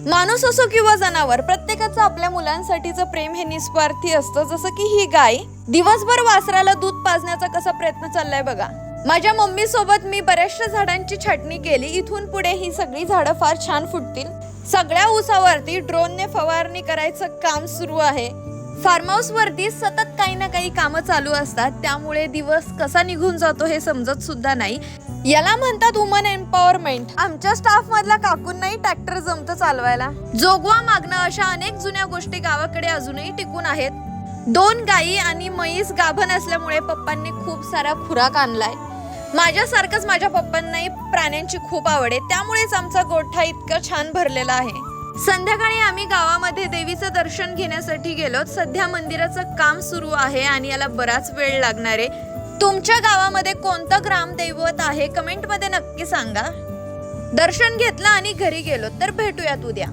माणूस असो किंवा जनावर, प्रत्येकाचं आपल्या मुलांसाठीचं प्रेम हे निस्वार्थी असतं. जसं की ही गाय दिवसभर वासराला दूध पाजण्याचा कसा प्रयत्न चाललाय बघा. माझ्या मम्मी सोबत मी बऱ्याचशा झाडांची छाटणी केली. इथून पुढे ही सगळी झाडं फार छान फुटतील. सगळ्या ऊसावरती ड्रोनने फवारणी करायचं काम सुरू आहे. फार्म हाऊस वरती सतत काही ना काही कामं चालू असतात, त्यामुळे दिवस कसा निघून जातो हे समजत सुद्धा नाही. याला म्हणतात वुमन एम्पॉवरमेंट. आमच्या स्टाफ मधल्या काकूंनाही ट्रॅक्टर जमतं चालवायला. जोगवा मागणं अशा अनेक जुन्या गोष्टी गावाकडे अजूनही टिकून आहेत. 2 गायी आणि म्हैस गाभण असल्यामुळे पप्पांनी खूप सारा खुराक आणलाय. माझ्यासारखंच माझ्या पप्पांनाही प्राण्यांची खूप आवड आहे, त्यामुळेच आमचा गोठा इतका छान भरलेला आहे. संध्याकाळी आम्ही गावामध्ये देवीचं दर्शन घेण्यासाठी गेलो. सध्या मंदिराचं काम सुरू आहे आणि याला बराच वेळ लागणार आहे. तुमच्या गावामध्ये कोणतं ग्रामदैवत आहे कमेंट मध्ये नक्की सांगा. दर्शन घेतलं आणि घरी गेलो. तर भेटूयात उद्या.